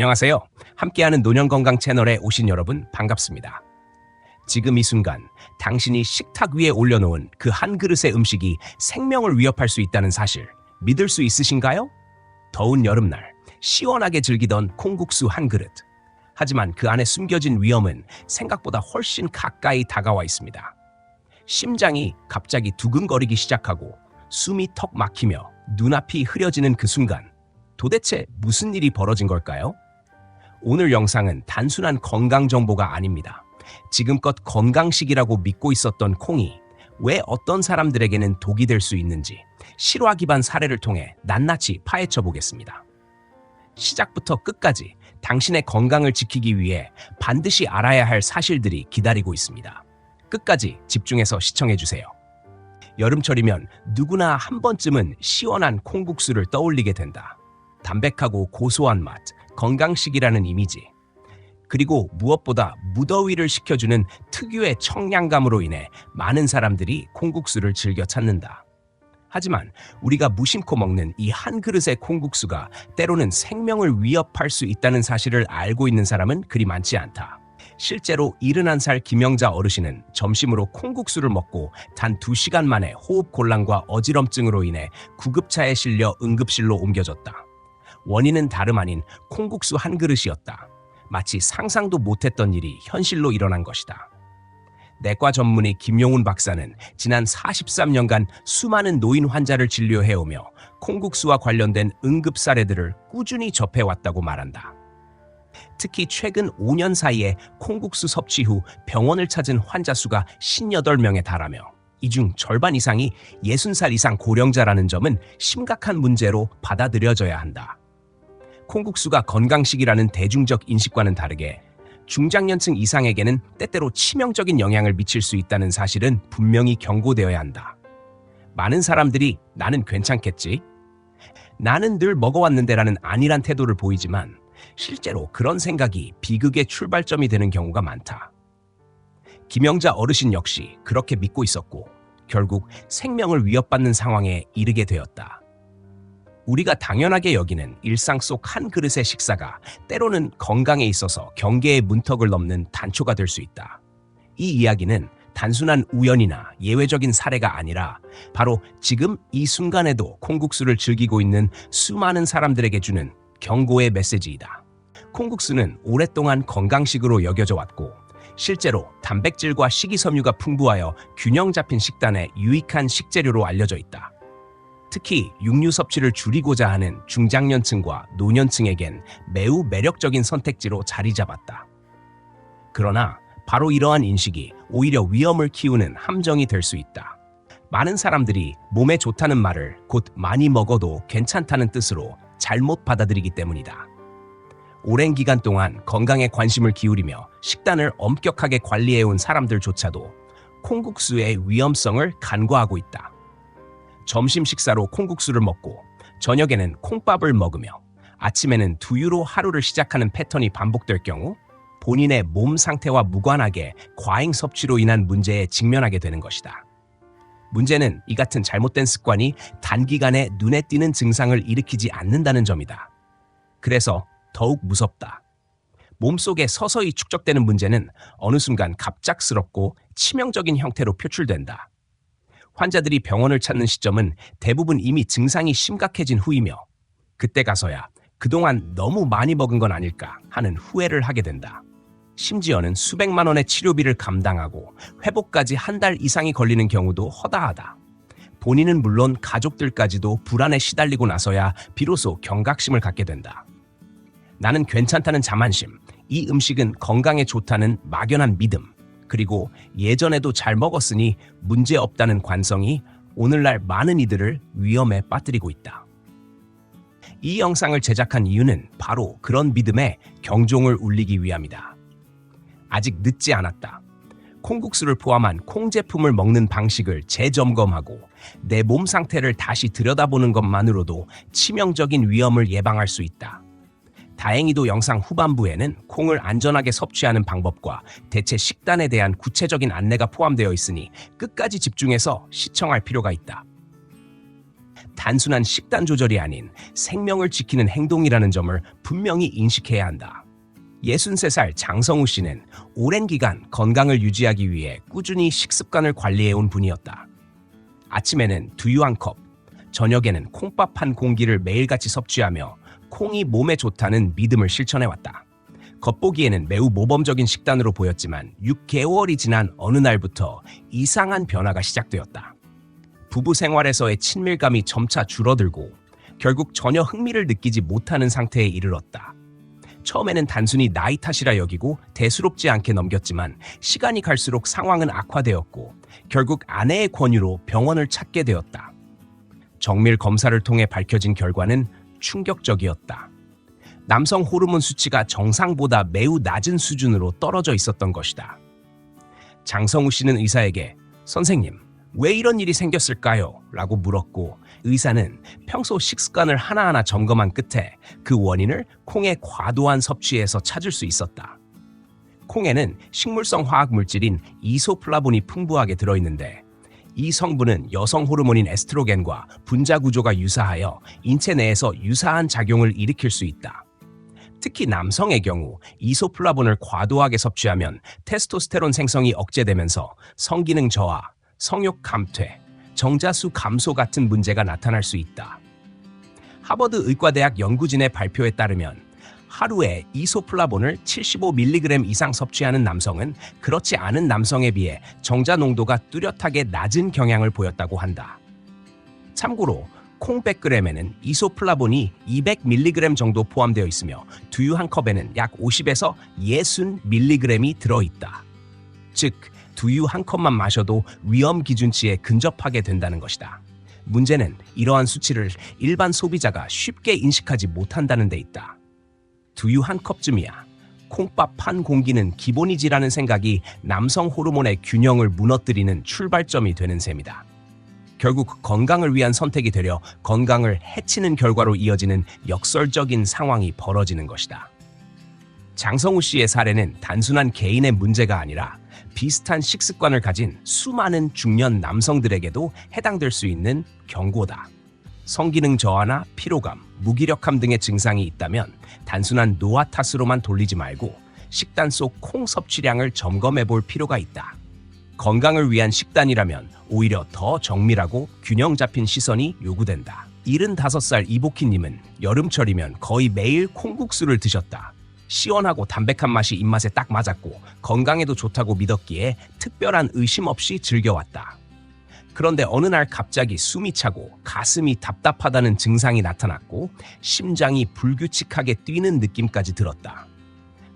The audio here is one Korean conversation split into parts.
안녕하세요. 함께하는 노년건강 채널에 오신 여러분 반갑습니다. 지금 이 순간 당신이 식탁 위에 올려놓은 그 한 그릇의 음식이 생명을 위협할 수 있다는 사실 믿을 수 있으신가요? 더운 여름날 시원하게 즐기던 콩국수 한 그릇. 하지만 그 안에 숨겨진 위험은 생각보다 훨씬 가까이 다가와 있습니다. 심장이 갑자기 두근거리기 시작하고 숨이 턱 막히며 눈앞이 흐려지는 그 순간 도대체 무슨 일이 벌어진 걸까요? 오늘 영상은 단순한 건강 정보가 아닙니다. 지금껏 건강식이라고 믿고 있었던 콩이 왜 어떤 사람들에게는 독이 될 수 있는지 실화 기반 사례를 통해 낱낱이 파헤쳐 보겠습니다. 시작부터 끝까지 당신의 건강을 지키기 위해 반드시 알아야 할 사실들이 기다리고 있습니다. 끝까지 집중해서 시청해 주세요. 여름철이면 누구나 한 번쯤은 시원한 콩국수를 떠올리게 된다. 담백하고 고소한 맛, 건강식이라는 이미지. 그리고 무엇보다 무더위를 식혀주는 특유의 청량감으로 인해 많은 사람들이 콩국수를 즐겨 찾는다. 하지만 우리가 무심코 먹는 이 한 그릇의 콩국수가 때로는 생명을 위협할 수 있다는 사실을 알고 있는 사람은 그리 많지 않다. 실제로 71살 김영자 어르신은 점심으로 콩국수를 먹고 단 2시간 만에 호흡곤란과 어지럼증으로 인해 구급차에 실려 응급실로 옮겨졌다. 원인은 다름 아닌 콩국수 한 그릇이었다. 마치 상상도 못했던 일이 현실로 일어난 것이다. 내과 전문의 김용훈 박사는 지난 43년간 수많은 노인 환자를 진료해오며 콩국수와 관련된 응급 사례들을 꾸준히 접해왔다고 말한다. 특히 최근 5년 사이에 콩국수 섭취 후 병원을 찾은 환자 수가 58명에 달하며 이 중 절반 이상이 60살 이상 고령자라는 점은 심각한 문제로 받아들여져야 한다. 콩국수가 건강식이라는 대중적 인식과는 다르게 중장년층 이상에게는 때때로 치명적인 영향을 미칠 수 있다는 사실은 분명히 경고되어야 한다. 많은 사람들이 나는 괜찮겠지? 나는 늘 먹어왔는데라는 안일한 태도를 보이지만 실제로 그런 생각이 비극의 출발점이 되는 경우가 많다. 김영자 어르신 역시 그렇게 믿고 있었고 결국 생명을 위협받는 상황에 이르게 되었다. 우리가 당연하게 여기는 일상 속 한 그릇의 식사가 때로는 건강에 있어서 경계의 문턱을 넘는 단초가 될 수 있다. 이 이야기는 단순한 우연이나 예외적인 사례가 아니라 바로 지금 이 순간에도 콩국수를 즐기고 있는 수많은 사람들에게 주는 경고의 메시지이다. 콩국수는 오랫동안 건강식으로 여겨져 왔고 실제로 단백질과 식이섬유가 풍부하여 균형 잡힌 식단에 유익한 식재료로 알려져 있다. 특히 육류 섭취를 줄이고자 하는 중장년층과 노년층에겐 매우 매력적인 선택지로 자리 잡았다. 그러나 바로 이러한 인식이 오히려 위험을 키우는 함정이 될 수 있다. 많은 사람들이 몸에 좋다는 말을 곧 많이 먹어도 괜찮다는 뜻으로 잘못 받아들이기 때문이다. 오랜 기간 동안 건강에 관심을 기울이며 식단을 엄격하게 관리해온 사람들조차도 콩국수의 위험성을 간과하고 있다. 점심 식사로 콩국수를 먹고 저녁에는 콩밥을 먹으며 아침에는 두유로 하루를 시작하는 패턴이 반복될 경우 본인의 몸 상태와 무관하게 과잉 섭취로 인한 문제에 직면하게 되는 것이다. 문제는 이 같은 잘못된 습관이 단기간에 눈에 띄는 증상을 일으키지 않는다는 점이다. 그래서 더욱 무섭다. 몸속에 서서히 축적되는 문제는 어느 순간 갑작스럽고 치명적인 형태로 표출된다. 환자들이 병원을 찾는 시점은 대부분 이미 증상이 심각해진 후이며 그때 가서야 그동안 너무 많이 먹은 건 아닐까 하는 후회를 하게 된다. 심지어는 수백만 원의 치료비를 감당하고 회복까지 한 달 이상이 걸리는 경우도 허다하다. 본인은 물론 가족들까지도 불안에 시달리고 나서야 비로소 경각심을 갖게 된다. 나는 괜찮다는 자만심, 이 음식은 건강에 좋다는 막연한 믿음, 그리고 예전에도 잘 먹었으니 문제없다는 관성이 오늘날 많은 이들을 위험에 빠뜨리고 있다. 이 영상을 제작한 이유는 바로 그런 믿음에 경종을 울리기 위함이다. 아직 늦지 않았다. 콩국수를 포함한 콩 제품을 먹는 방식을 재점검하고 내 몸 상태를 다시 들여다보는 것만으로도 치명적인 위험을 예방할 수 있다. 다행히도 영상 후반부에는 콩을 안전하게 섭취하는 방법과 대체 식단에 대한 구체적인 안내가 포함되어 있으니 끝까지 집중해서 시청할 필요가 있다. 단순한 식단 조절이 아닌 생명을 지키는 행동이라는 점을 분명히 인식해야 한다. 63살 장성우 씨는 오랜 기간 건강을 유지하기 위해 꾸준히 식습관을 관리해온 분이었다. 아침에는 두유 한 컵, 저녁에는 콩밥 한 공기를 매일같이 섭취하며 콩이 몸에 좋다는 믿음을 실천해왔다. 겉보기에는 매우 모범적인 식단으로 보였지만 6개월이 지난 어느 날부터 이상한 변화가 시작되었다. 부부 생활에서의 친밀감이 점차 줄어들고 결국 전혀 흥미를 느끼지 못하는 상태에 이르렀다. 처음에는 단순히 나이 탓이라 여기고 대수롭지 않게 넘겼지만 시간이 갈수록 상황은 악화되었고 결국 아내의 권유로 병원을 찾게 되었다. 정밀 검사를 통해 밝혀진 결과는 충격적이었다. 남성 호르몬 수치가 정상보다 매우 낮은 수준으로 떨어져 있었던 것이다. 장성우 씨는 의사에게 "선생님, 왜 이런 일이 생겼을까요?" 라고 물었고 의사는 평소 식습관을 하나하나 점검한 끝에 그 원인을 콩의 과도한 섭취에서 찾을 수 있었다. 콩에는 식물성 화학 물질인 이소플라본이 풍부하게 들어있는데 이 성분은 여성 호르몬인 에스트로겐과 분자 구조가 유사하여 인체 내에서 유사한 작용을 일으킬 수 있다. 특히 남성의 경우 이소플라본을 과도하게 섭취하면 테스토스테론 생성이 억제되면서 성기능 저하, 성욕 감퇴, 정자수 감소 같은 문제가 나타날 수 있다. 하버드 의과대학 연구진의 발표에 따르면 하루에 이소플라본을 75mg 이상 섭취하는 남성은 그렇지 않은 남성에 비해 정자 농도가 뚜렷하게 낮은 경향을 보였다고 한다. 참고로 콩 100g에는 이소플라본이 200mg 정도 포함되어 있으며 두유 한 컵에는 약 50에서 60mg이 들어있다. 즉, 두유 한 컵만 마셔도 위험 기준치에 근접하게 된다는 것이다. 문제는 이러한 수치를 일반 소비자가 쉽게 인식하지 못한다는 데 있다. 두유 한 컵쯤이야. 콩밥 한 공기는 기본이지라는 생각이 남성 호르몬의 균형을 무너뜨리는 출발점이 되는 셈이다. 결국 건강을 위한 선택이 되려 건강을 해치는 결과로 이어지는 역설적인 상황이 벌어지는 것이다. 장성우 씨의 사례는 단순한 개인의 문제가 아니라 비슷한 식습관을 가진 수많은 중년 남성들에게도 해당될 수 있는 경고다. 성기능 저하나 피로감, 무기력함 등의 증상이 있다면 단순한 노화 탓으로만 돌리지 말고 식단 속 콩 섭취량을 점검해 볼 필요가 있다. 건강을 위한 식단이라면 오히려 더 정밀하고 균형 잡힌 시선이 요구된다. 75살 이복희님은 여름철이면 거의 매일 콩국수를 드셨다. 시원하고 담백한 맛이 입맛에 딱 맞았고 건강에도 좋다고 믿었기에 특별한 의심 없이 즐겨왔다. 그런데 어느 날 갑자기 숨이 차고 가슴이 답답하다는 증상이 나타났고 심장이 불규칙하게 뛰는 느낌까지 들었다.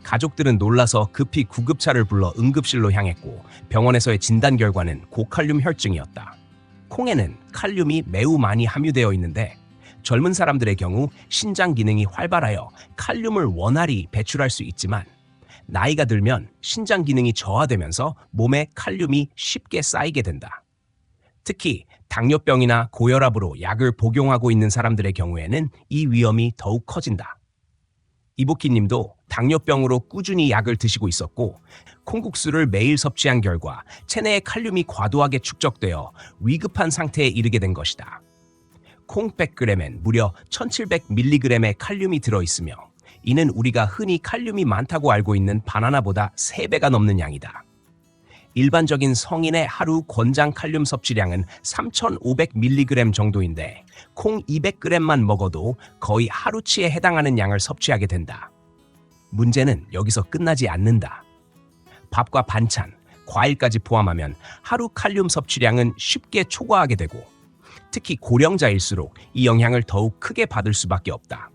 가족들은 놀라서 급히 구급차를 불러 응급실로 향했고 병원에서의 진단 결과는 고칼륨 혈증이었다. 콩에는 칼륨이 매우 많이 함유되어 있는데 젊은 사람들의 경우 신장 기능이 활발하여 칼륨을 원활히 배출할 수 있지만 나이가 들면 신장 기능이 저하되면서 몸에 칼륨이 쉽게 쌓이게 된다. 특히 당뇨병이나 고혈압으로 약을 복용하고 있는 사람들의 경우에는 이 위험이 더욱 커진다. 이복희 님도 당뇨병으로 꾸준히 약을 드시고 있었고 콩국수를 매일 섭취한 결과 체내에 칼륨이 과도하게 축적되어 위급한 상태에 이르게 된 것이다. 콩 100g엔 무려 1700mg의 칼륨이 들어있으며 이는 우리가 흔히 칼륨이 많다고 알고 있는 바나나보다 3배가 넘는 양이다. 일반적인 성인의 하루 권장 칼륨 섭취량은 3500mg 정도인데 콩 200g만 먹어도 거의 하루치에 해당하는 양을 섭취하게 된다. 문제는 여기서 끝나지 않는다. 밥과 반찬, 과일까지 포함하면 하루 칼륨 섭취량은 쉽게 초과하게 되고 특히 고령자일수록 이 영향을 더욱 크게 받을 수밖에 없다.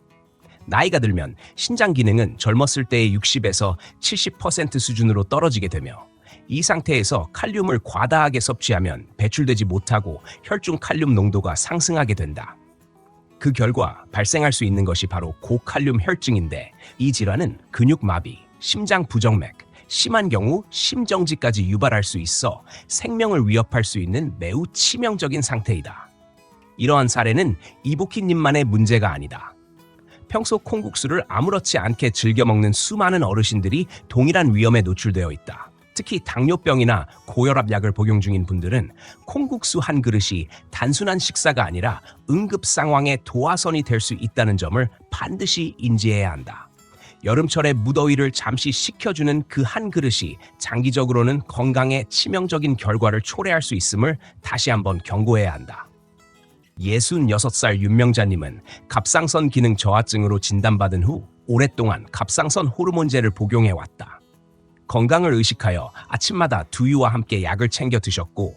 나이가 들면 신장 기능은 젊었을 때의 60에서 70% 수준으로 떨어지게 되며 이 상태에서 칼륨을 과다하게 섭취하면 배출되지 못하고 혈중 칼륨 농도가 상승하게 된다. 그 결과 발생할 수 있는 것이 바로 고칼륨 혈증인데 이 질환은 근육마비, 심장 부정맥, 심한 경우 심정지까지 유발할 수 있어 생명을 위협할 수 있는 매우 치명적인 상태이다. 이러한 사례는 이복희님만의 문제가 아니다. 평소 콩국수를 아무렇지 않게 즐겨 먹는 수많은 어르신들이 동일한 위험에 노출되어 있다. 특히 당뇨병이나 고혈압 약을 복용 중인 분들은 콩국수 한 그릇이 단순한 식사가 아니라 응급 상황의 도화선이 될 수 있다는 점을 반드시 인지해야 한다. 여름철에 무더위를 잠시 식혀주는 그 한 그릇이 장기적으로는 건강에 치명적인 결과를 초래할 수 있음을 다시 한번 경고해야 한다. 66살 윤명자님은 갑상선 기능 저하증으로 진단받은 후 오랫동안 갑상선 호르몬제를 복용해왔다. 건강을 의식하여 아침마다 두유와 함께 약을 챙겨 드셨고,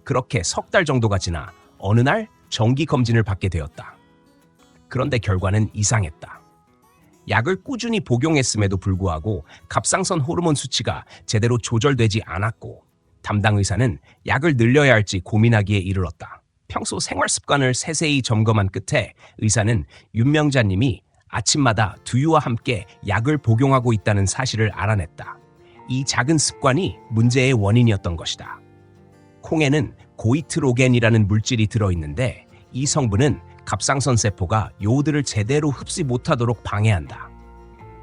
그렇게 석 달 정도가 지나 어느 날 정기검진을 받게 되었다. 그런데 결과는 이상했다. 약을 꾸준히 복용했음에도 불구하고 갑상선 호르몬 수치가 제대로 조절되지 않았고, 담당 의사는 약을 늘려야 할지 고민하기에 이르렀다. 평소 생활 습관을 세세히 점검한 끝에 의사는 윤명자님이 아침마다 두유와 함께 약을 복용하고 있다는 사실을 알아냈다. 이 작은 습관이 문제의 원인이었던 것이다. 콩에는 고이트로겐이라는 물질이 들어있는데 이 성분은 갑상선 세포가 요오드를 제대로 흡수 못하도록 방해한다.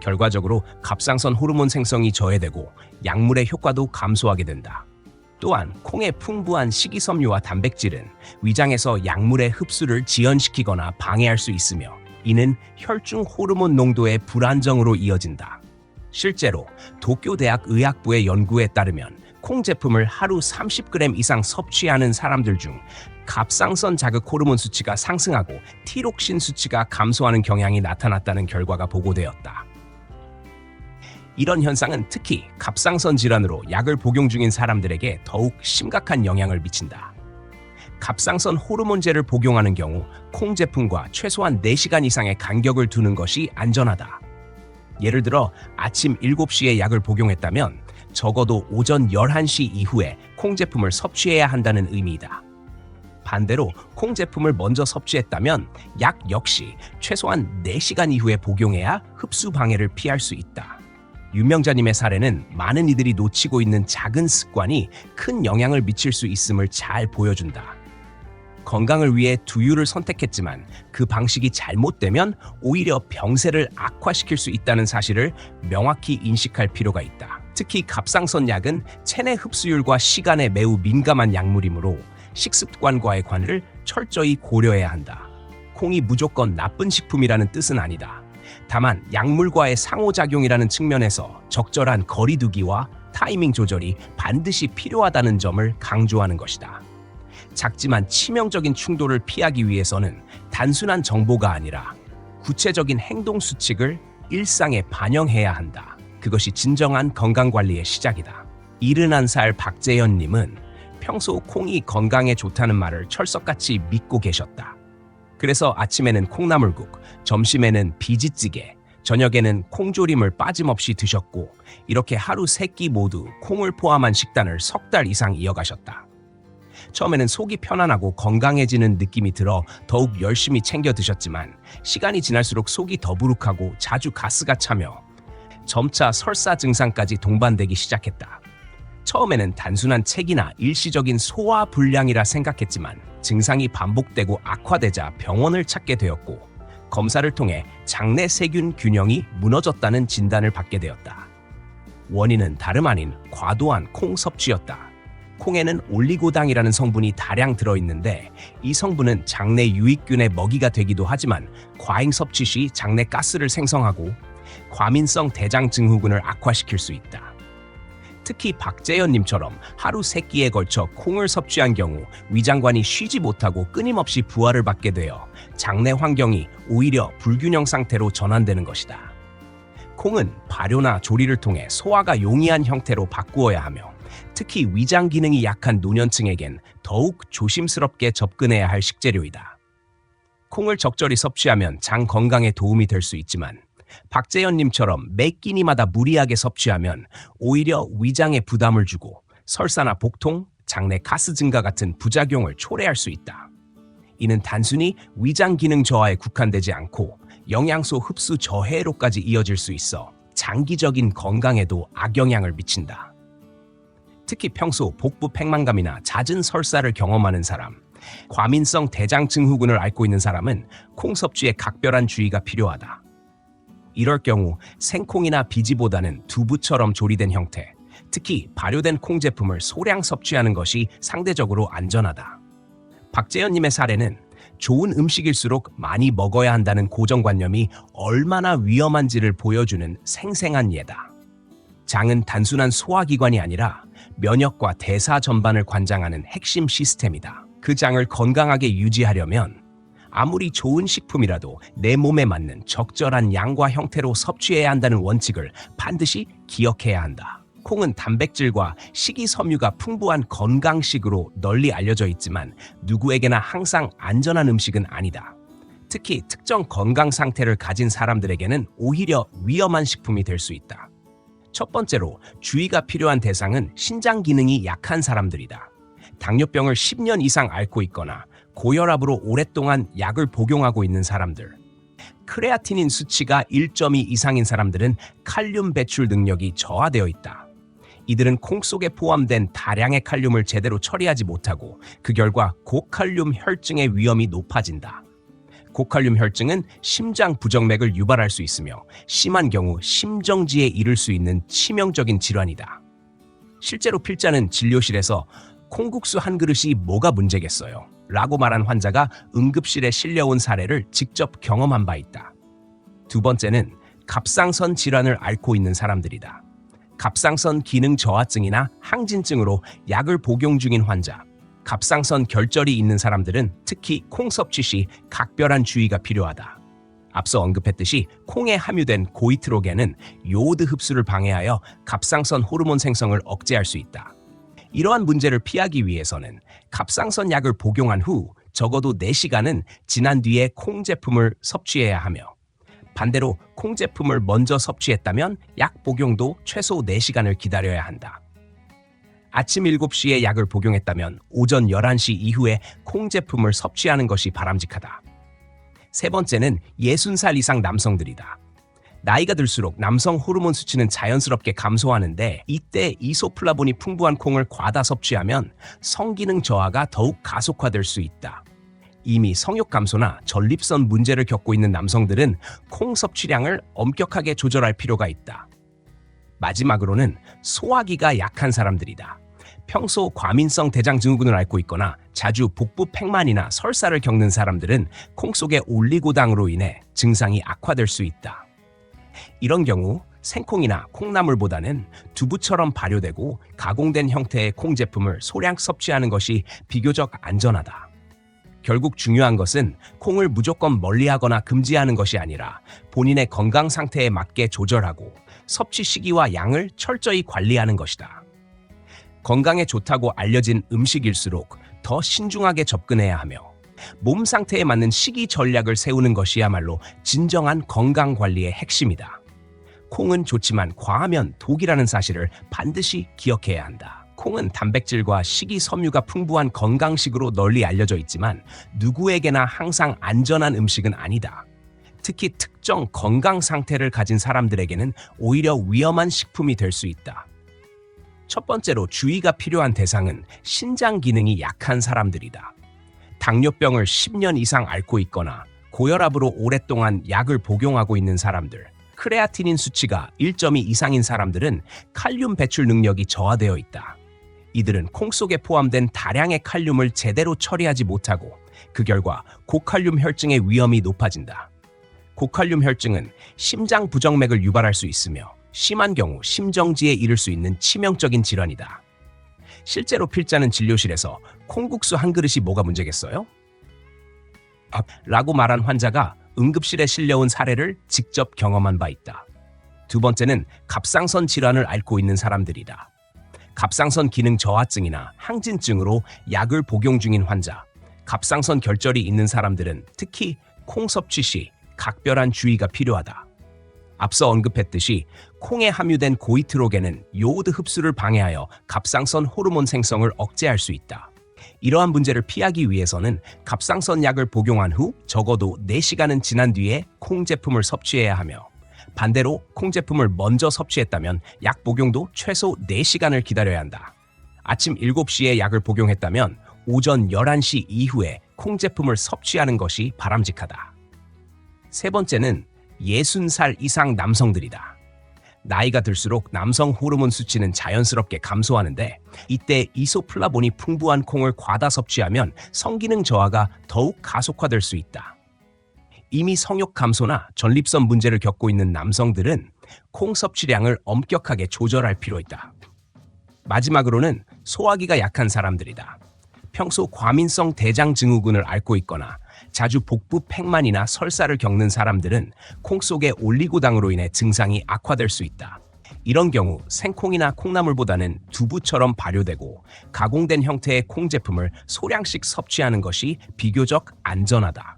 결과적으로 갑상선 호르몬 생성이 저해되고 약물의 효과도 감소하게 된다. 또한 콩의 풍부한 식이섬유와 단백질은 위장에서 약물의 흡수를 지연시키거나 방해할 수 있으며 이는 혈중 호르몬 농도의 불안정으로 이어진다. 실제로 도쿄대학 의학부의 연구에 따르면 콩 제품을 하루 30g 이상 섭취하는 사람들 중 갑상선 자극 호르몬 수치가 상승하고 티록신 수치가 감소하는 경향이 나타났다는 결과가 보고되었다. 이런 현상은 특히 갑상선 질환으로 약을 복용 중인 사람들에게 더욱 심각한 영향을 미친다. 갑상선 호르몬제를 복용하는 경우 콩 제품과 최소한 4시간 이상의 간격을 두는 것이 안전하다. 예를 들어 아침 7시에 약을 복용했다면 적어도 오전 11시 이후에 콩 제품을 섭취해야 한다는 의미이다. 반대로 콩 제품을 먼저 섭취했다면 약 역시 최소한 4시간 이후에 복용해야 흡수 방해를 피할 수 있다. 윤명자님의 사례는 많은 이들이 놓치고 있는 작은 습관이 큰 영향을 미칠 수 있음을 잘 보여준다. 건강을 위해 두유를 선택했지만 그 방식이 잘못되면 오히려 병세를 악화시킬 수 있다는 사실을 명확히 인식할 필요가 있다. 특히 갑상선 약은 체내 흡수율과 시간에 매우 민감한 약물이므로 식습관과의 관계를 철저히 고려해야 한다. 콩이 무조건 나쁜 식품이라는 뜻은 아니다. 다만 약물과의 상호작용이라는 측면에서 적절한 거리두기와 타이밍 조절이 반드시 필요하다는 점을 강조하는 것이다. 작지만 치명적인 충돌을 피하기 위해서는 단순한 정보가 아니라 구체적인 행동 수칙을 일상에 반영해야 한다. 그것이 진정한 건강관리의 시작이다. 71살 박재현님은 평소 콩이 건강에 좋다는 말을 철석같이 믿고 계셨다. 그래서 아침에는 콩나물국, 점심에는 비지찌개, 저녁에는 콩조림을 빠짐없이 드셨고 이렇게 하루 3끼 모두 콩을 포함한 식단을 석 달 이상 이어가셨다. 처음에는 속이 편안하고 건강해지는 느낌이 들어 더욱 열심히 챙겨 드셨지만 시간이 지날수록 속이 더부룩하고 자주 가스가 차며 점차 설사 증상까지 동반되기 시작했다. 처음에는 단순한 책이나 일시적인 소화 불량이라 생각했지만 증상이 반복되고 악화되자 병원을 찾게 되었고 검사를 통해 장내 세균 균형이 무너졌다는 진단을 받게 되었다. 원인은 다름 아닌 과도한 콩 섭취였다. 콩에는 올리고당이라는 성분이 다량 들어있는데 이 성분은 장내 유익균의 먹이가 되기도 하지만 과잉 섭취 시 장내 가스를 생성하고 과민성 대장 증후군을 악화시킬 수 있다. 특히 박재현님처럼 하루 3끼에 걸쳐 콩을 섭취한 경우 위장관이 쉬지 못하고 끊임없이 부하를 받게 되어 장내 환경이 오히려 불균형 상태로 전환되는 것이다. 콩은 발효나 조리를 통해 소화가 용이한 형태로 바꾸어야 하며 특히 위장 기능이 약한 노년층에겐 더욱 조심스럽게 접근해야 할 식재료이다. 콩을 적절히 섭취하면 장 건강에 도움이 될 수 있지만 박재현님처럼 매 끼니마다 무리하게 섭취하면 오히려 위장에 부담을 주고 설사나 복통, 장내 가스 증가 같은 부작용을 초래할 수 있다. 이는 단순히 위장 기능 저하에 국한되지 않고 영양소 흡수 저해로까지 이어질 수 있어 장기적인 건강에도 악영향을 미친다. 특히 평소 복부 팽만감이나 잦은 설사를 경험하는 사람, 과민성 대장 증후군을 앓고 있는 사람은 콩 섭취에 각별한 주의가 필요하다. 이럴 경우 생콩이나 비지보다는 두부처럼 조리된 형태, 특히 발효된 콩 제품을 소량 섭취하는 것이 상대적으로 안전하다. 박재현님의 사례는 좋은 음식일수록 많이 먹어야 한다는 고정관념이 얼마나 위험한지를 보여주는 생생한 예다. 장은 단순한 소화기관이 아니라 면역과 대사 전반을 관장하는 핵심 시스템이다. 그 장을 건강하게 유지하려면 아무리 좋은 식품이라도 내 몸에 맞는 적절한 양과 형태로 섭취해야 한다는 원칙을 반드시 기억해야 한다. 콩은 단백질과 식이섬유가 풍부한 건강식으로 널리 알려져 있지만 누구에게나 항상 안전한 음식은 아니다. 특히 특정 건강 상태를 가진 사람들에게는 오히려 위험한 식품이 될 수 있다. 첫 번째로 주의가 필요한 대상은 신장 기능이 약한 사람들이다. 당뇨병을 10년 이상 앓고 있거나 고혈압으로 오랫동안 약을 복용하고 있는 사람들, 크레아티닌 수치가 1.2 이상인 사람들은 칼륨 배출 능력이 저하되어 있다. 이들은 콩 속에 포함된 다량의 칼륨을 제대로 처리하지 못하고 그 결과 고칼륨 혈증의 위험이 높아진다. 고칼륨 혈증은 심장 부정맥을 유발할 수 있으며 심한 경우 심정지에 이를 수 있는 치명적인 질환이다. 실제로 필자는 진료실에서 콩국수 한 그릇이 뭐가 문제겠어요? 라고 말한 환자가 응급실에 실려온 사례를 직접 경험한 바 있다. 두 번째는 갑상선 질환을 앓고 있는 사람들이다. 갑상선 기능 저하증이나 항진증으로 약을 복용 중인 환자, 갑상선 결절이 있는 사람들은 특히 콩 섭취 시 각별한 주의가 필요하다. 앞서 언급했듯이 콩에 함유된 고이트로겐은 요오드 흡수를 방해하여 갑상선 호르몬 생성을 억제할 수 있다. 이러한 문제를 피하기 위해서는 갑상선 약을 복용한 후 적어도 4시간은 지난 뒤에 콩 제품을 섭취해야 하며 반대로 콩 제품을 먼저 섭취했다면 약 복용도 최소 4시간을 기다려야 한다. 아침 7시에 약을 복용했다면 오전 11시 이후에 콩 제품을 섭취하는 것이 바람직하다. 세 번째는 60살 이상 남성들이다. 나이가 들수록 남성 호르몬 수치는 자연스럽게 감소하는데 이때 이소플라본이 풍부한 콩을 과다 섭취하면 성기능 저하가 더욱 가속화될 수 있다. 이미 성욕 감소나 전립선 문제를 겪고 있는 남성들은 콩 섭취량을 엄격하게 조절할 필요가 있다. 마지막으로는 소화기가 약한 사람들이다. 평소 과민성 대장증후군을 앓고 있거나 자주 복부 팽만이나 설사를 겪는 사람들은 콩 속의 올리고당으로 인해 증상이 악화될 수 있다. 이런 경우 생콩이나 콩나물보다는 두부처럼 발효되고 가공된 형태의 콩 제품을 소량 섭취하는 것이 비교적 안전하다. 결국 중요한 것은 콩을 무조건 멀리하거나 금지하는 것이 아니라 본인의 건강 상태에 맞게 조절하고 섭취 시기와 양을 철저히 관리하는 것이다. 건강에 좋다고 알려진 음식일수록 더 신중하게 접근해야 하며 몸 상태에 맞는 식이 전략을 세우는 것이야말로 진정한 건강 관리의 핵심이다. 콩은 좋지만 과하면 독이라는 사실을 반드시 기억해야 한다. 콩은 단백질과 식이섬유가 풍부한 건강식으로 널리 알려져 있지만 누구에게나 항상 안전한 음식은 아니다. 특히 특정 건강 상태를 가진 사람들에게는 오히려 위험한 식품이 될 수 있다. 첫 번째로 주의가 필요한 대상은 신장 기능이 약한 사람들이다. 당뇨병을 10년 이상 앓고 있거나 고혈압으로 오랫동안 약을 복용하고 있는 사람들, 크레아티닌 수치가 1.2 이상인 사람들은 칼륨 배출 능력이 저하되어 있다. 이들은 콩 속에 포함된 다량의 칼륨을 제대로 처리하지 못하고 그 결과 고칼륨 혈증의 위험이 높아진다. 고칼륨 혈증은 심장 부정맥을 유발할 수 있으며 심한 경우 심정지에 이를 수 있는 치명적인 질환이다. 실제로 필자는 진료실에서 콩국수 한 그릇이 뭐가 문제겠어요? 라고 말한 환자가 응급실에 실려온 사례를 직접 경험한 바 있다. 두 번째는 갑상선 질환을 앓고 있는 사람들이다. 갑상선 기능 저하증이나 항진증으로 약을 복용 중인 환자, 갑상선 결절이 있는 사람들은 특히 콩 섭취 시 각별한 주의가 필요하다. 앞서 언급했듯이 콩에 함유된 고이트로겐은 요오드 흡수를 방해하여 갑상선 호르몬 생성을 억제할 수 있다. 이러한 문제를 피하기 위해서는 갑상선 약을 복용한 후 적어도 4시간은 지난 뒤에 콩 제품을 섭취해야 하며 반대로 콩 제품을 먼저 섭취했다면 약 복용도 최소 4시간을 기다려야 한다. 아침 7시에 약을 복용했다면 오전 11시 이후에 콩 제품을 섭취하는 것이 바람직하다. 세 번째는 60살 이상 남성들이다. 나이가 들수록 남성 호르몬 수치는 자연스럽게 감소하는데 이때 이소플라본이 풍부한 콩을 과다 섭취하면 성기능 저하가 더욱 가속화될 수 있다. 이미 성욕 감소나 전립선 문제를 겪고 있는 남성들은 콩 섭취량을 엄격하게 조절할 필요 있다. 마지막으로는 소화기가 약한 사람들이다. 평소 과민성 대장 증후군을 앓고 있거나 자주 복부 팽만이나 설사를 겪는 사람들은 콩 속의 올리고당으로 인해 증상이 악화될 수 있다. 이런 경우 생콩이나 콩나물보다는 두부처럼 발효되고 가공된 형태의 콩 제품을 소량씩 섭취하는 것이 비교적 안전하다.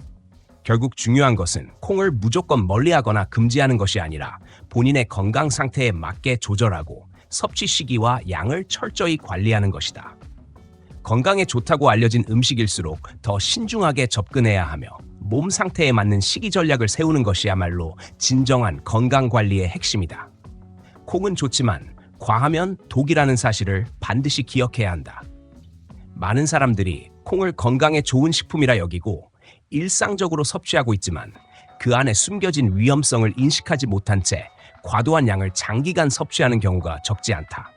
결국 중요한 것은 콩을 무조건 멀리하거나 금지하는 것이 아니라 본인의 건강 상태에 맞게 조절하고 섭취 시기와 양을 철저히 관리하는 것이다. 건강에 좋다고 알려진 음식일수록 더 신중하게 접근해야 하며 몸 상태에 맞는 식이 전략을 세우는 것이야말로 진정한 건강관리의 핵심이다. 콩은 좋지만 과하면 독이라는 사실을 반드시 기억해야 한다. 많은 사람들이 콩을 건강에 좋은 식품이라 여기고 일상적으로 섭취하고 있지만 그 안에 숨겨진 위험성을 인식하지 못한 채 과도한 양을 장기간 섭취하는 경우가 적지 않다.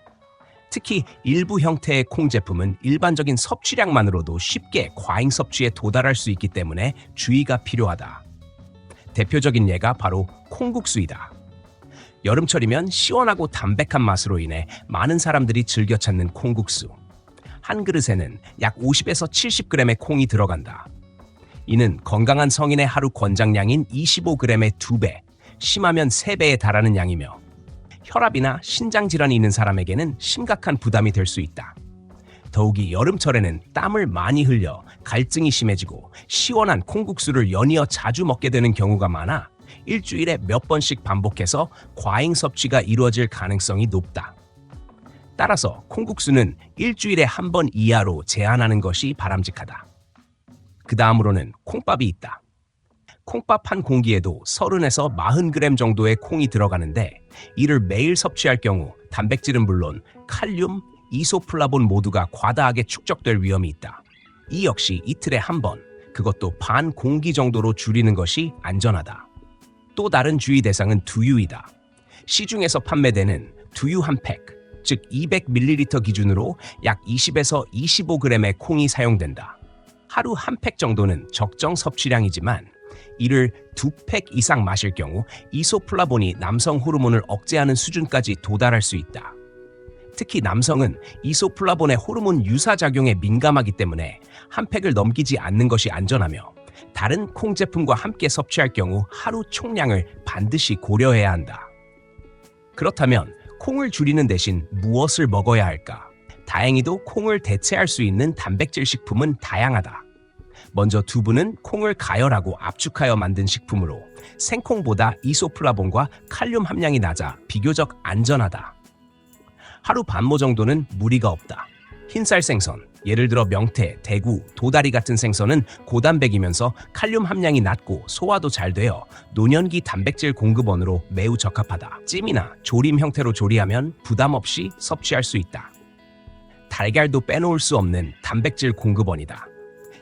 특히 일부 형태의 콩 제품은 일반적인 섭취량만으로도 쉽게 과잉 섭취에 도달할 수 있기 때문에 주의가 필요하다. 대표적인 예가 바로 콩국수이다. 여름철이면 시원하고 담백한 맛으로 인해 많은 사람들이 즐겨 찾는 콩국수. 한 그릇에는 약 50에서 70g의 콩이 들어간다. 이는 건강한 성인의 하루 권장량인 25g의 2배, 심하면 3배에 달하는 양이며 혈압이나 신장 질환이 있는 사람에게는 심각한 부담이 될 수 있다. 더욱이 여름철에는 땀을 많이 흘려 갈증이 심해지고 시원한 콩국수를 연이어 자주 먹게 되는 경우가 많아 일주일에 몇 번씩 반복해서 과잉 섭취가 이루어질 가능성이 높다. 따라서 콩국수는 일주일에 한 번 이하로 제한하는 것이 바람직하다. 그 다음으로는 콩밥이 있다. 콩밥 한 공기에도 30에서 40g 정도의 콩이 들어가는데 이를 매일 섭취할 경우 단백질은 물론 칼륨, 이소플라본 모두가 과다하게 축적될 위험이 있다. 이 역시 이틀에 한 번, 그것도 반 공기 정도로 줄이는 것이 안전하다. 또 다른 주의 대상은 두유이다. 시중에서 판매되는 두유 한 팩, 즉 200ml 기준으로 약 20에서 25g의 콩이 사용된다. 하루 한 팩 정도는 적정 섭취량이지만 이를 2팩 이상 마실 경우 이소플라본이 남성 호르몬을 억제하는 수준까지 도달할 수 있다. 특히 남성은 이소플라본의 호르몬 유사작용에 민감하기 때문에 한 팩을 넘기지 않는 것이 안전하며 다른 콩 제품과 함께 섭취할 경우 하루 총량을 반드시 고려해야 한다. 그렇다면 콩을 줄이는 대신 무엇을 먹어야 할까? 다행히도 콩을 대체할 수 있는 단백질 식품은 다양하다. 먼저 두부는 콩을 가열하고 압축하여 만든 식품으로 생콩보다 이소플라본과 칼륨 함량이 낮아 비교적 안전하다. 하루 반모 정도는 무리가 없다. 흰쌀 생선, 예를 들어 명태, 대구, 도다리 같은 생선은 고단백이면서 칼륨 함량이 낮고 소화도 잘 되어 노년기 단백질 공급원으로 매우 적합하다. 찜이나 조림 형태로 조리하면 부담 없이 섭취할 수 있다. 달걀도 빼놓을 수 없는 단백질 공급원이다.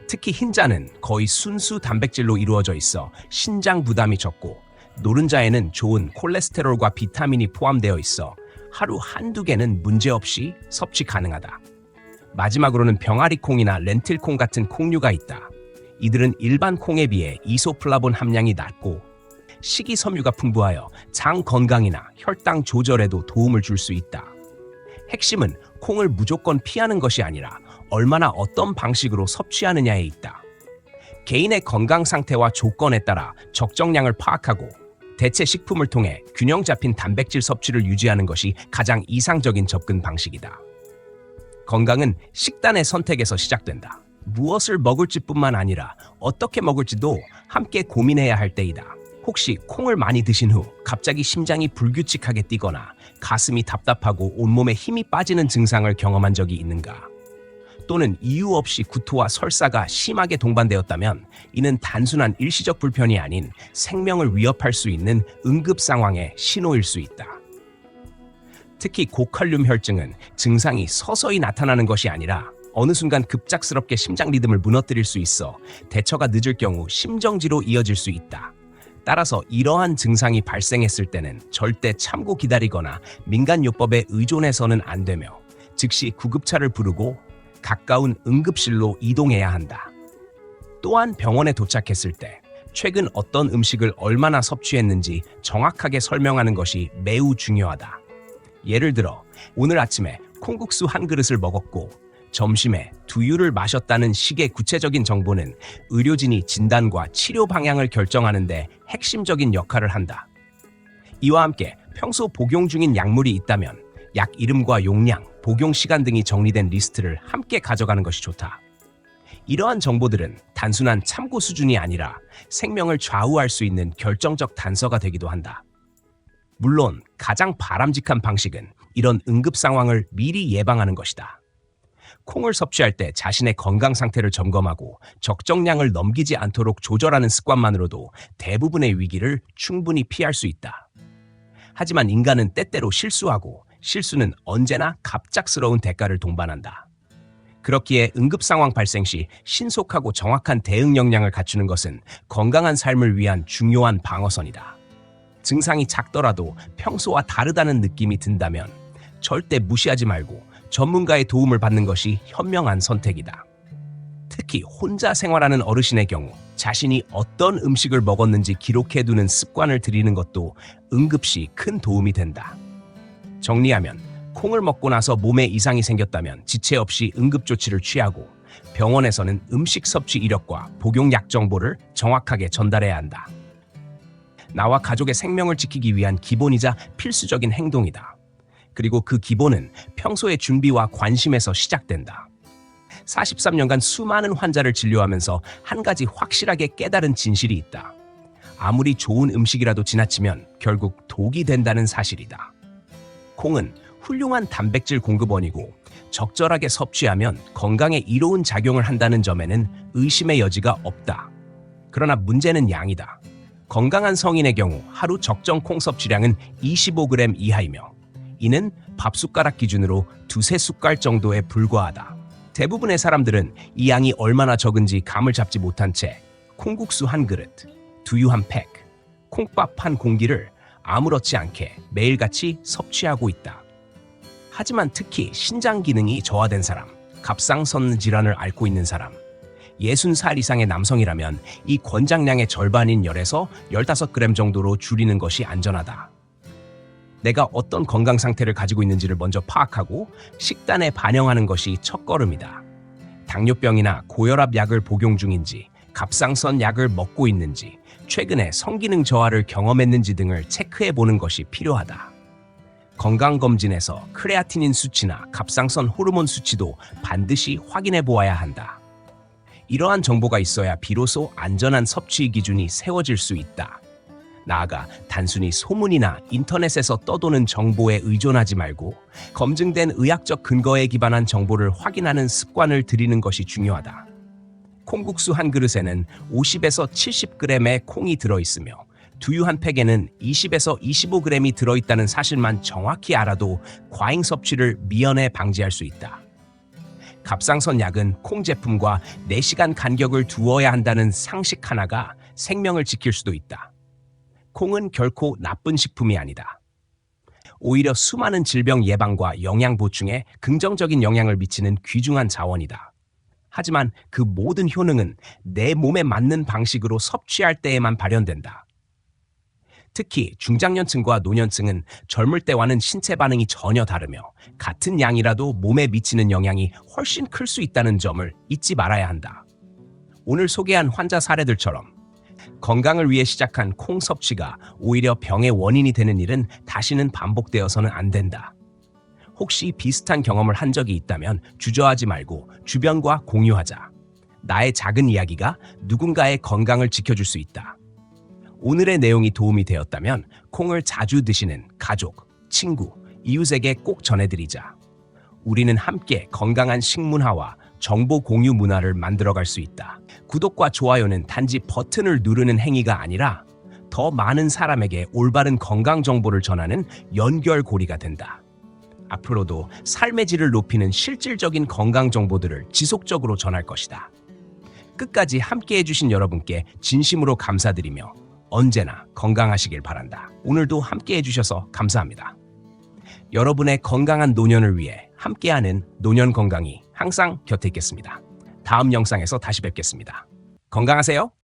특히 흰자는 거의 순수 단백질로 이루어져 있어 신장 부담이 적고 노른자에는 좋은 콜레스테롤과 비타민이 포함되어 있어 하루 한두 개는 문제없이 섭취 가능하다. 마지막으로는 병아리콩이나 렌틸콩 같은 콩류가 있다. 이들은 일반 콩에 비해 이소플라본 함량이 낮고 식이섬유가 풍부하여 장 건강이나 혈당 조절에도 도움을 줄 수 있다. 핵심은 콩을 무조건 피하는 것이 아니라 얼마나 어떤 방식으로 섭취하느냐에 있다. 개인의 건강 상태와 조건에 따라 적정량을 파악하고 대체 식품을 통해 균형 잡힌 단백질 섭취를 유지하는 것이 가장 이상적인 접근 방식이다. 건강은 식단의 선택에서 시작된다. 무엇을 먹을지뿐만 아니라 어떻게 먹을지도 함께 고민해야 할 때이다. 혹시 콩을 많이 드신 후 갑자기 심장이 불규칙하게 뛰거나 가슴이 답답하고 온몸에 힘이 빠지는 증상을 경험한 적이 있는가? 또는 이유 없이 구토와 설사가 심하게 동반되었다면 이는 단순한 일시적 불편이 아닌 생명을 위협할 수 있는 응급 상황의 신호일 수 있다. 특히 고칼륨 혈증은 증상이 서서히 나타나는 것이 아니라 어느 순간 급작스럽게 심장 리듬을 무너뜨릴 수 있어 대처가 늦을 경우 심정지로 이어질 수 있다. 따라서 이러한 증상이 발생했을 때는 절대 참고 기다리거나 민간요법에 의존해서는 안 되며 즉시 구급차를 부르고 가까운 응급실로 이동해야 한다. 또한 병원에 도착했을 때 최근 어떤 음식을 얼마나 섭취했는지 정확하게 설명하는 것이 매우 중요하다. 예를 들어 오늘 아침에 콩국수 한 그릇을 먹었고 점심에 두유를 마셨다는 식의 구체적인 정보는 의료진이 진단과 치료 방향을 결정하는 데 핵심적인 역할을 한다. 이와 함께 평소 복용 중인 약물이 있다면 약 이름과 용량, 복용 시간 등이 정리된 리스트를 함께 가져가는 것이 좋다. 이러한 정보들은 단순한 참고 수준이 아니라 생명을 좌우할 수 있는 결정적 단서가 되기도 한다. 물론 가장 바람직한 방식은 이런 응급 상황을 미리 예방하는 것이다. 콩을 섭취할 때 자신의 건강 상태를 점검하고 적정량을 넘기지 않도록 조절하는 습관만으로도 대부분의 위기를 충분히 피할 수 있다. 하지만 인간은 때때로 실수하고 실수는 언제나 갑작스러운 대가를 동반한다. 그렇기에 응급 상황 발생 시 신속하고 정확한 대응 역량을 갖추는 것은 건강한 삶을 위한 중요한 방어선이다. 증상이 작더라도 평소와 다르다는 느낌이 든다면 절대 무시하지 말고 전문가의 도움을 받는 것이 현명한 선택이다. 특히 혼자 생활하는 어르신의 경우 자신이 어떤 음식을 먹었는지 기록해두는 습관을 들이는 것도 응급시 큰 도움이 된다. 정리하면 콩을 먹고 나서 몸에 이상이 생겼다면 지체 없이 응급조치를 취하고 병원에서는 음식 섭취 이력과 복용약 정보를 정확하게 전달해야 한다. 나와 가족의 생명을 지키기 위한 기본이자 필수적인 행동이다. 그리고 그 기본은 평소의 준비와 관심에서 시작된다. 43년간 수많은 환자를 진료하면서 한 가지 확실하게 깨달은 진실이 있다. 아무리 좋은 음식이라도 지나치면 결국 독이 된다는 사실이다. 콩은 훌륭한 단백질 공급원이고 적절하게 섭취하면 건강에 이로운 작용을 한다는 점에는 의심의 여지가 없다. 그러나 문제는 양이다. 건강한 성인의 경우 하루 적정 콩 섭취량은 25g 이하이며 이는 밥숟가락 기준으로 두세 숟갈 정도에 불과하다. 대부분의 사람들은 이 양이 얼마나 적은지 감을 잡지 못한 채 콩국수 한 그릇, 두유 한 팩, 콩밥 한 공기를 아무렇지 않게 매일같이 섭취하고 있다. 하지만 특히 신장 기능이 저하된 사람, 갑상선 질환을 앓고 있는 사람, 60살 이상의 남성이라면 이 권장량의 절반인 10에서 15g 정도로 줄이는 것이 안전하다. 내가 어떤 건강 상태를 가지고 있는지를 먼저 파악하고 식단에 반영하는 것이 첫걸음이다. 당뇨병이나 고혈압 약을 복용 중인지, 갑상선 약을 먹고 있는지, 최근에 성기능 저하를 경험했는지 등을 체크해 보는 것이 필요하다. 건강검진에서 크레아티닌 수치나 갑상선 호르몬 수치도 반드시 확인해 보아야 한다. 이러한 정보가 있어야 비로소 안전한 섭취 기준이 세워질 수 있다. 나아가 단순히 소문이나 인터넷에서 떠도는 정보에 의존하지 말고 검증된 의학적 근거에 기반한 정보를 확인하는 습관을 들이는 것이 중요하다. 콩국수 한 그릇에는 50에서 70g의 콩이 들어있으며 두유 한 팩에는 20에서 25g이 들어있다는 사실만 정확히 알아도 과잉 섭취를 미연에 방지할 수 있다. 갑상선 약은 콩 제품과 4시간 간격을 두어야 한다는 상식 하나가 생명을 지킬 수도 있다. 콩은 결코 나쁜 식품이 아니다. 오히려 수많은 질병 예방과 영양 보충에 긍정적인 영향을 미치는 귀중한 자원이다. 하지만 그 모든 효능은 내 몸에 맞는 방식으로 섭취할 때에만 발현된다. 특히 중장년층과 노년층은 젊을 때와는 신체 반응이 전혀 다르며 같은 양이라도 몸에 미치는 영향이 훨씬 클 수 있다는 점을 잊지 말아야 한다. 오늘 소개한 환자 사례들처럼 건강을 위해 시작한 콩 섭취가 오히려 병의 원인이 되는 일은 다시는 반복되어서는 안 된다. 혹시 비슷한 경험을 한 적이 있다면 주저하지 말고 주변과 공유하자. 나의 작은 이야기가 누군가의 건강을 지켜줄 수 있다. 오늘의 내용이 도움이 되었다면 콩을 자주 드시는 가족, 친구, 이웃에게 꼭 전해드리자. 우리는 함께 건강한 식문화와 정보 공유 문화를 만들어갈 수 있다. 구독과 좋아요는 단지 버튼을 누르는 행위가 아니라 더 많은 사람에게 올바른 건강 정보를 전하는 연결고리가 된다. 앞으로도 삶의 질을 높이는 실질적인 건강 정보들을 지속적으로 전할 것이다. 끝까지 함께 해주신 여러분께 진심으로 감사드리며 언제나 건강하시길 바란다. 오늘도 함께 해주셔서 감사합니다. 여러분의 건강한 노년을 위해 함께하는 노년 건강이 항상 곁에 있겠습니다. 다음 영상에서 다시 뵙겠습니다. 건강하세요.